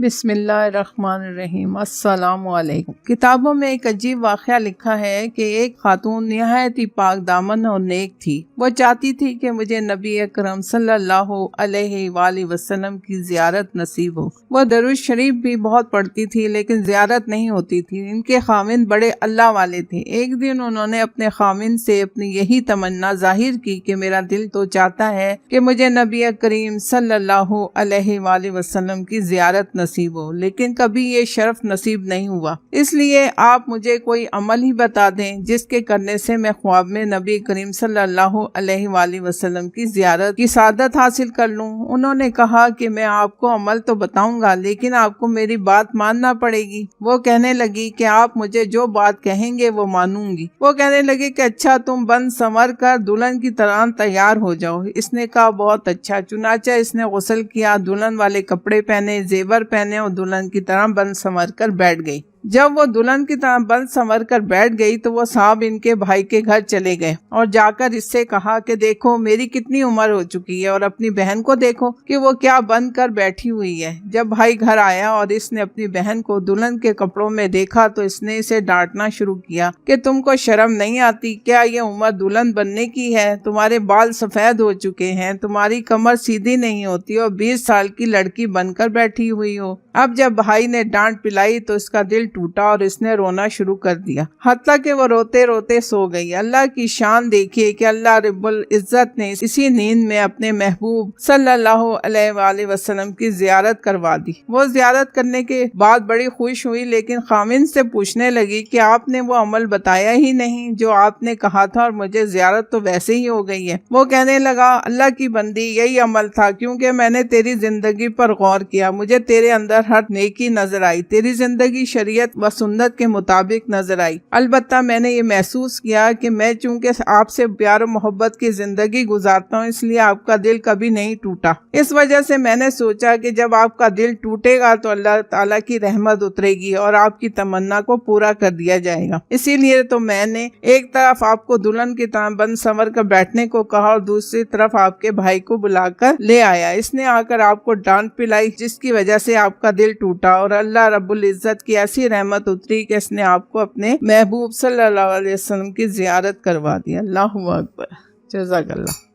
بسم اللہ الرحمن الرحیم۔ السلام علیکم۔ کتابوں میں ایک عجیب واقعہ لکھا ہے کہ ایک خاتون نہایت ہی پاک دامن اور نیک تھی۔ وہ چاہتی تھی کہ مجھے نبی اکرم صلی اللہ علیہ وآلہ وسلم کی زیارت نصیب ہو۔ وہ درود شریف بھی بہت پڑھتی تھی لیکن زیارت نہیں ہوتی تھی۔ ان کے خاوند بڑے اللہ والے تھے۔ ایک دن انہوں نے اپنے خاوند سے اپنی یہی تمنا ظاہر کی کہ میرا دل تو چاہتا ہے کہ مجھے نبی کریم صلی اللہ علیہ وآلہ وسلم کی زیارت نصیب ہو، لیکن کبھی یہ شرف نصیب نہیں ہوا۔ اس لیے آپ مجھے کوئی عمل ہی بتا دیں جس کے کرنے سے میں خواب میں نبی کریم صلی اللہ علیہ وآلہ وسلم کی زیارت کی سعادت حاصل کر لوں۔ انہوں نے کہا کہ میں آپ کو عمل تو بتاؤں گا لیکن آپ کو میری بات ماننا پڑے گی۔ وہ کہنے لگی کہ آپ مجھے جو بات کہیں گے وہ مانوں گی۔ وہ کہنے لگی کہ اچھا، تم بن سنور کر دلہن کی طرح تیار ہو جاؤ۔ اس نے کہا بہت اچھا۔ چنانچہ اس نے غسل کیا، دلہن والے کپڑے پہنے، زیور پہنے اور دلہن کی طرح بن سنور کر بیٹھ گئی۔ جب وہ دلہن کی طرح بن سنور کر بیٹھ گئی تو وہ صاحب ان کے بھائی کے گھر چلے گئے اور جا کر اس سے کہا کہ دیکھو میری کتنی عمر ہو چکی ہے اور اپنی بہن کو دیکھو کہ وہ کیا بن کر بیٹھی ہوئی ہے۔ جب بھائی گھر آیا اور اس نے اپنی بہن کو دلہن کے کپڑوں میں دیکھا تو اس نے اسے ڈانٹنا شروع کیا کہ تم کو شرم نہیں آتی؟ کیا یہ عمر دلہن بننے کی ہے؟ تمہارے بال سفید ہو چکے ہیں، تمہاری کمر سیدھی نہیں ہوتی اور 20 سال کی لڑکی بن کر بیٹھی ہوئی ہو۔ اب جب بھائی نے ڈانٹ پلائی تو اس کا دل ٹوٹا اور اس نے رونا شروع کر دیا، حتیٰ کہ وہ روتے روتے سو گئی۔ اللہ کی شان دیکھیے کہ اللہ رب العزت نے اسی نیند میں اپنے محبوب صلی اللہ علیہ وآلہ وسلم کی زیارت کروا دی۔ وہ زیارت کرنے کے بعد بڑی خوش ہوئی لیکن خاوند سے پوچھنے لگی کہ آپ نے وہ عمل بتایا ہی نہیں جو آپ نے کہا تھا اور مجھے زیارت تو ویسے ہی ہو گئی ہے۔ وہ کہنے لگا اللہ کی بندی، یہی عمل تھا کیونکہ میں نے تیری زندگی پر غور کیا، مجھے تیرے اندر ہر نیکی نظر آئی، تیری زندگی شریعت و سنت کے مطابق نظر آئی۔ البتہ میں نے یہ محسوس کیا کہ میں چونکہ آپ سے پیار و محبت کی زندگی گزارتا ہوں اس لیے آپ کا دل کبھی نہیں ٹوٹا۔ اس وجہ سے میں نے سوچا کہ جب آپ کا دل ٹوٹے گا تو اللہ تعالیٰ کی رحمت اترے گی اور آپ کی تمنا کو پورا کر دیا جائے گا۔ اسی لیے تو میں نے ایک طرف آپ کو دلہن کی طرح بن سنور کر بیٹھنے کو کہا اور دوسری طرف آپ کے بھائی کو بلا کر لے آیا۔ اس نے آ کر آپ کو ڈانٹ پلائی جس کی وجہ سے آپ کا دل ٹوٹا اور اللہ رب العزت کی ایسی رحمت اتری کہ اس نے آپ کو اپنے محبوب صلی اللہ علیہ وسلم کی زیارت کروا دی۔ اللہ اکبر۔ جزاک اللہ۔